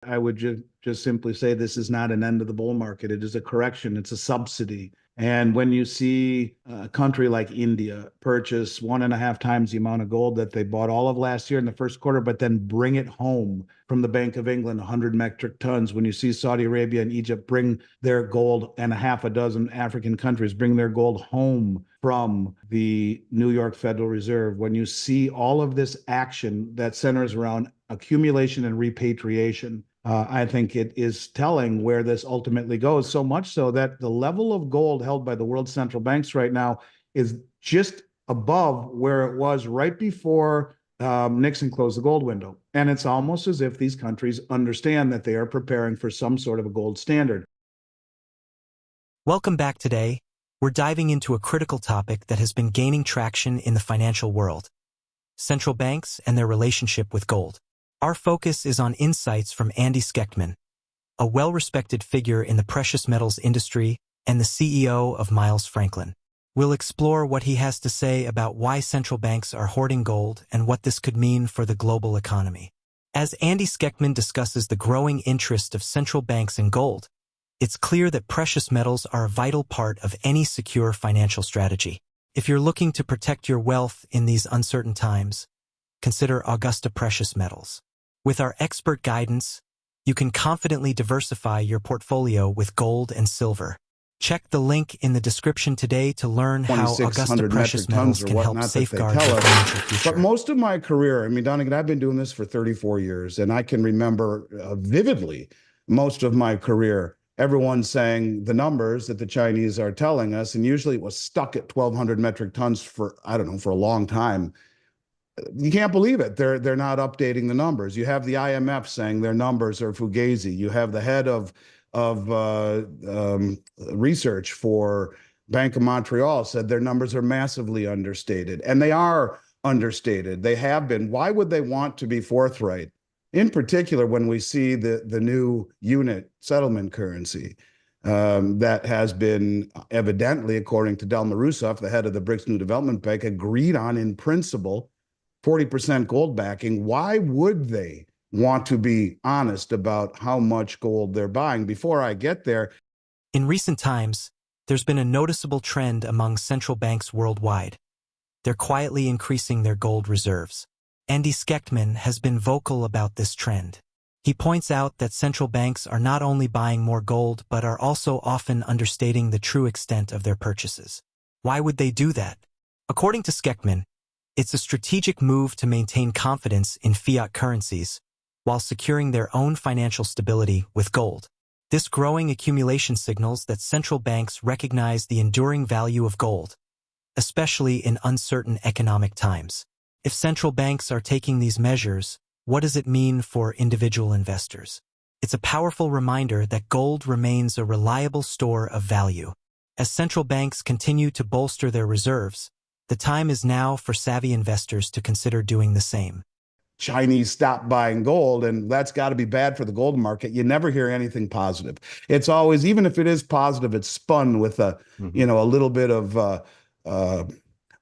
I would just simply say this is not an end of the bull market. It is a correction. It's a subsidy. And when you see a country like India purchase 1.5 times the amount of gold that they bought all of last year in the first quarter, but then bring it home from the Bank of England, 100 metric tons. When you see Saudi Arabia and Egypt bring their gold, and a half a dozen African countries bring their gold home from the New York Federal Reserve, when you see all of this action that centers around accumulation and repatriation, I think it is telling where this ultimately goes, so much so that the level of gold held by the world central banks right now is just above where it was right before Nixon closed the gold window. And it's almost as if these countries understand that they are preparing for some sort of a gold standard. Welcome back. Today, we're diving into a critical topic that has been gaining traction in the financial world: central banks and their relationship with gold. Our focus is on insights from Andy Schectman, a well-respected figure in the precious metals industry and the CEO of Miles Franklin. We'll explore what he has to say about why central banks are hoarding gold and what this could mean for the global economy. As Andy Schectman discusses the growing interest of central banks in gold, it's clear that precious metals are a vital part of any secure financial strategy. If you're looking to protect your wealth in these uncertain times, consider Augusta Precious Metals. With our expert guidance, you can confidently diversify your portfolio with gold and silver. Check the link in the description today to learn how Augusta Precious Metals can help safeguard your financial future. But most of my career, I mean, Donnegan, I've been doing this for 34 years, and I can remember vividly most of my career, everyone saying the numbers that the Chinese are telling us, and usually it was stuck at 1,200 metric tons for, I don't know, for a long time. You can't believe it. They're not updating the numbers. You have the IMF saying their numbers are fugazi. You have the head of research for Bank of Montreal said their numbers are massively understated, and they are understated. They have been. Why would they want to be forthright? In particular, when we see the new unit settlement currency that has been evidently, according to Delma Rousseff, the head of the BRICS New Development Bank, agreed on in principle, 40% gold backing. Why would they want to be honest about how much gold they're buying? Before I get there, in recent times, there's been a noticeable trend among central banks worldwide. They're quietly increasing their gold reserves. Andy Schectman has been vocal about this trend. He points out that central banks are not only buying more gold but are also often understating the true extent of their purchases. Why would they do that? According to Schectman, it's a strategic move to maintain confidence in fiat currencies while securing their own financial stability with gold. This growing accumulation signals that central banks recognize the enduring value of gold, especially in uncertain economic times. If central banks are taking these measures, what does it mean for individual investors? It's a powerful reminder that gold remains a reliable store of value. As central banks continue to bolster their reserves, the time is now for savvy investors to consider doing the same. Chinese stop buying gold, and that's got to be bad for the gold market. You never hear anything positive. It's always, even if it is positive, it's spun with a little bit of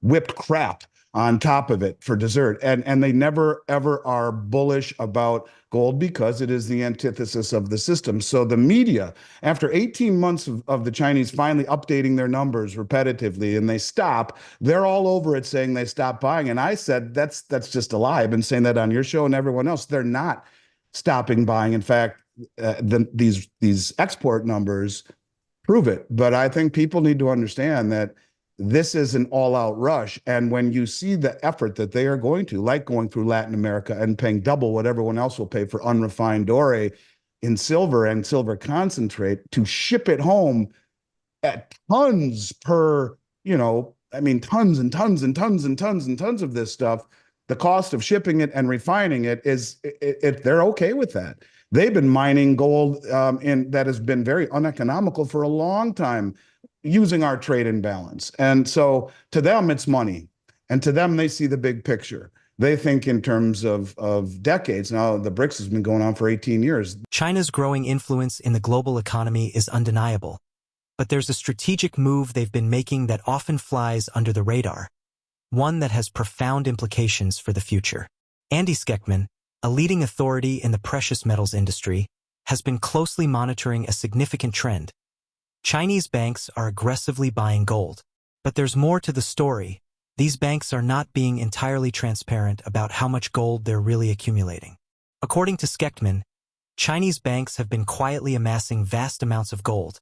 whipped crap on top of it for dessert. And they never, ever are bullish about gold because it is the antithesis of the system. So the media, after 18 months of the Chinese finally updating their numbers repetitively, and they stop, they're all over it saying they stopped buying. And I said, that's just a lie. I've been saying that on your show and everyone else. They're not stopping buying. In fact, these export numbers prove it. But I think people need to understand that this is an all-out rush. And when you see the effort that they are going to, like going through Latin America and paying double what everyone else will pay for unrefined doré in silver and silver concentrate, to ship it home at tons per, tons and tons and tons and tons and tons of this stuff, the cost of shipping it and refining it they're okay with that. They've been mining gold that has been very uneconomical for a long time, using our trade imbalance. And so to them, it's money. And to them, they see the big picture. They think in terms of decades. Now, the BRICS has been going on for 18 years. China's growing influence in the global economy is undeniable. But there's a strategic move they've been making that often flies under the radar, one that has profound implications for the future. Andy Schectman, a leading authority in the precious metals industry, has been closely monitoring a significant trend. Chinese banks are aggressively buying gold. But there's more to the story. These banks are not being entirely transparent about how much gold they're really accumulating. According to Schectman, Chinese banks have been quietly amassing vast amounts of gold,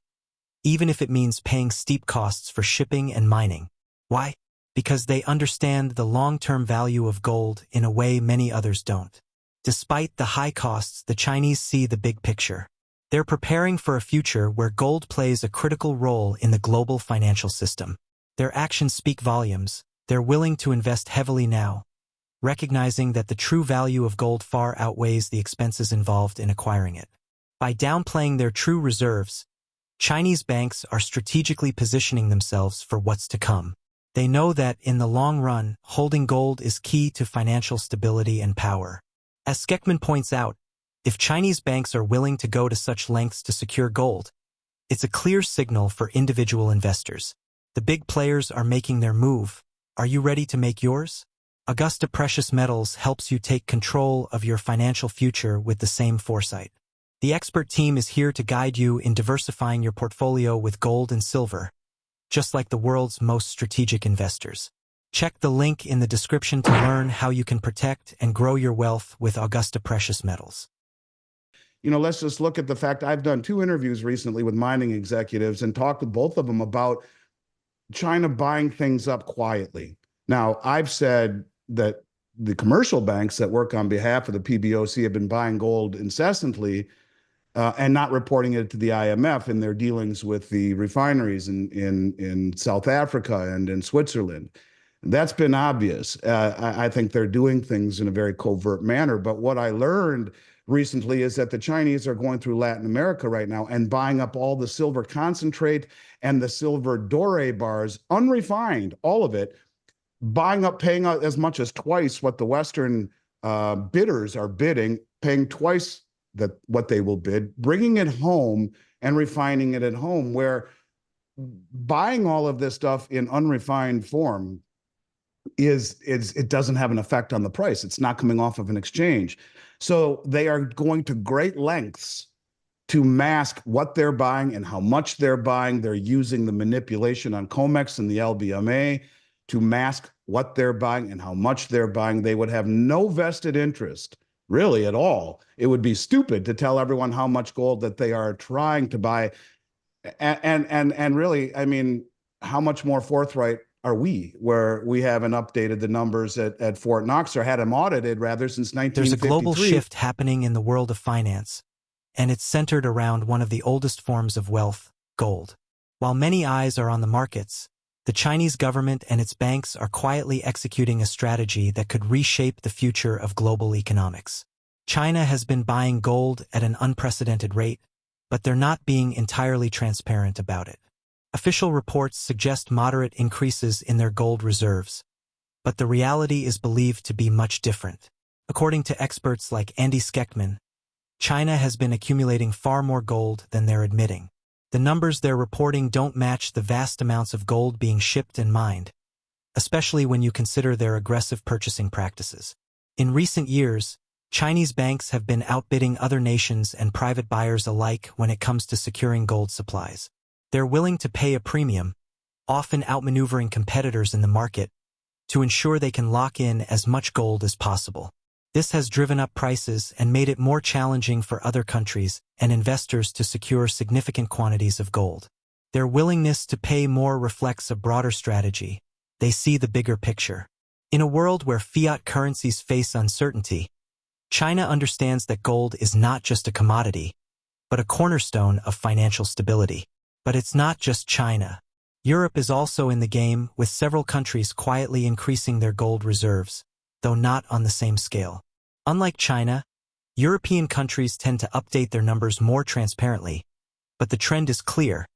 even if it means paying steep costs for shipping and mining. Why? Because they understand the long-term value of gold in a way many others don't. Despite the high costs, the Chinese see the big picture. They're preparing for a future where gold plays a critical role in the global financial system. Their actions speak volumes. They're willing to invest heavily now, recognizing that the true value of gold far outweighs the expenses involved in acquiring it. By downplaying their true reserves, Chinese banks are strategically positioning themselves for what's to come. They know that, in the long run, holding gold is key to financial stability and power. As Schectman points out, if Chinese banks are willing to go to such lengths to secure gold, it's a clear signal for individual investors. The big players are making their move. Are you ready to make yours? Augusta Precious Metals helps you take control of your financial future with the same foresight. The expert team is here to guide you in diversifying your portfolio with gold and silver, just like the world's most strategic investors. Check the link in the description to learn how you can protect and grow your wealth with Augusta Precious Metals. Let's just look at the fact I've done 2 interviews recently with mining executives and talked with both of them about China buying things up quietly. Now, I've said that the commercial banks that work on behalf of the PBOC have been buying gold incessantly and not reporting it to the IMF in their dealings with the refineries in South Africa and in Switzerland. That's been obvious. I think they're doing things in a very covert manner. But what I learned recently is that the Chinese are going through Latin America right now and buying up all the silver concentrate and the silver doré bars, unrefined, all of it, buying up, paying out as much as twice what the Western bidders are bidding, paying twice what they will bid, bringing it home and refining it at home, where buying all of this stuff in unrefined form it doesn't have an effect on the price. It's not coming off of an exchange. So they are going to great lengths to mask what they're buying and how much they're buying. They're using the manipulation on COMEX and the LBMA to mask what they're buying and how much they're buying. They would have no vested interest, really, at all. It would be stupid to tell everyone how much gold that they are trying to buy. And really, I mean, how much more forthright are we, where we haven't updated the numbers at Fort Knox, or had them audited, rather, since 1953. There's a global shift happening in the world of finance, and it's centered around one of the oldest forms of wealth, gold. While many eyes are on the markets, the Chinese government and its banks are quietly executing a strategy that could reshape the future of global economics. China has been buying gold at an unprecedented rate, but they're not being entirely transparent about it. Official reports suggest moderate increases in their gold reserves, but the reality is believed to be much different. According to experts like Andy Schectman, China has been accumulating far more gold than they're admitting. The numbers they're reporting don't match the vast amounts of gold being shipped and mined, especially when you consider their aggressive purchasing practices. In recent years, Chinese banks have been outbidding other nations and private buyers alike when it comes to securing gold supplies. They're willing to pay a premium, often outmaneuvering competitors in the market, to ensure they can lock in as much gold as possible. This has driven up prices and made it more challenging for other countries and investors to secure significant quantities of gold. Their willingness to pay more reflects a broader strategy. They see the bigger picture. In a world where fiat currencies face uncertainty, China understands that gold is not just a commodity, but a cornerstone of financial stability. But it's not just China. Europe is also in the game, with several countries quietly increasing their gold reserves, though not on the same scale. Unlike China, European countries tend to update their numbers more transparently, but the trend is clear.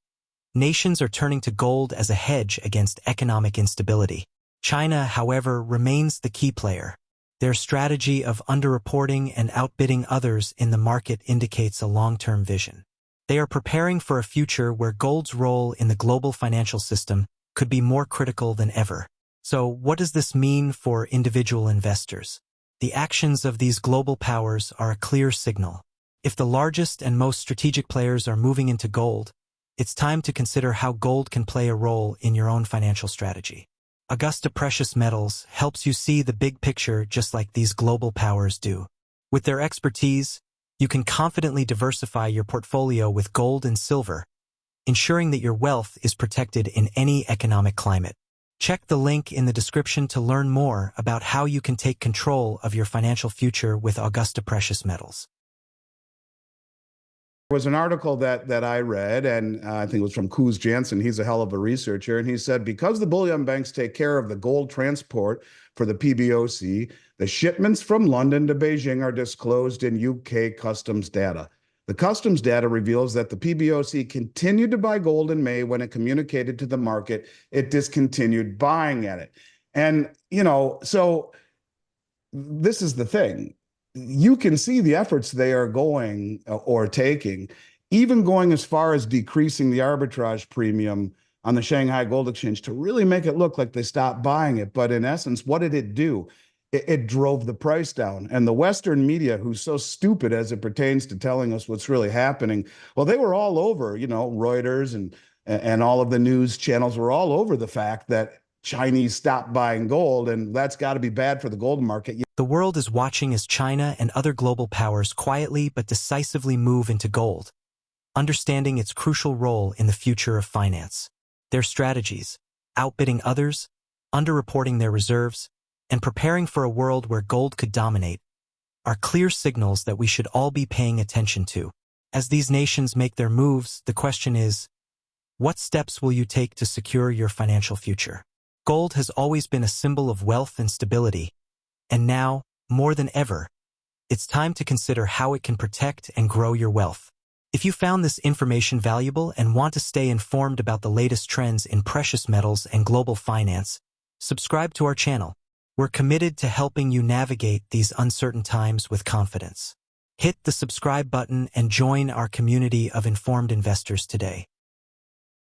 Nations are turning to gold as a hedge against economic instability. China, however, remains the key player. Their strategy of underreporting and outbidding others in the market indicates a long-term vision. They are preparing for a future where gold's role in the global financial system could be more critical than ever. So, what does this mean for individual investors? The actions of these global powers are a clear signal. If the largest and most strategic players are moving into gold, it's time to consider how gold can play a role in your own financial strategy. Augusta Precious Metals helps you see the big picture just like these global powers do. With their expertise, you can confidently diversify your portfolio with gold and silver, ensuring that your wealth is protected in any economic climate. Check the link in the description to learn more about how you can take control of your financial future with Augusta Precious Metals. There was an article that I read, and I think it was from Koos Jansen. He's a hell of a researcher, and he said because the bullion banks take care of the gold transport for the PBOC, the shipments from London to Beijing are disclosed in UK customs data. The customs data reveals that the PBOC continued to buy gold in May when it communicated to the market it discontinued buying at it. And, so this is the thing. You can see the efforts they are going or taking, even going as far as decreasing the arbitrage premium on the Shanghai Gold Exchange to really make it look like they stopped buying it. But in essence, what did it do? It drove the price down. And the Western media, who's so stupid as it pertains to telling us what's really happening, well, they were all over, Reuters and all of the news channels were all over the fact that Chinese stopped buying gold, and that's got to be bad for the gold market. The world is watching as China and other global powers quietly but decisively move into gold, understanding its crucial role in the future of finance. Their strategies, outbidding others, underreporting their reserves, and preparing for a world where gold could dominate, are clear signals that we should all be paying attention to. As these nations make their moves, the question is, what steps will you take to secure your financial future? Gold has always been a symbol of wealth and stability, and now, more than ever, it's time to consider how it can protect and grow your wealth. If you found this information valuable and want to stay informed about the latest trends in precious metals and global finance, subscribe to our channel. We're committed to helping you navigate these uncertain times with confidence. Hit the subscribe button and join our community of informed investors today.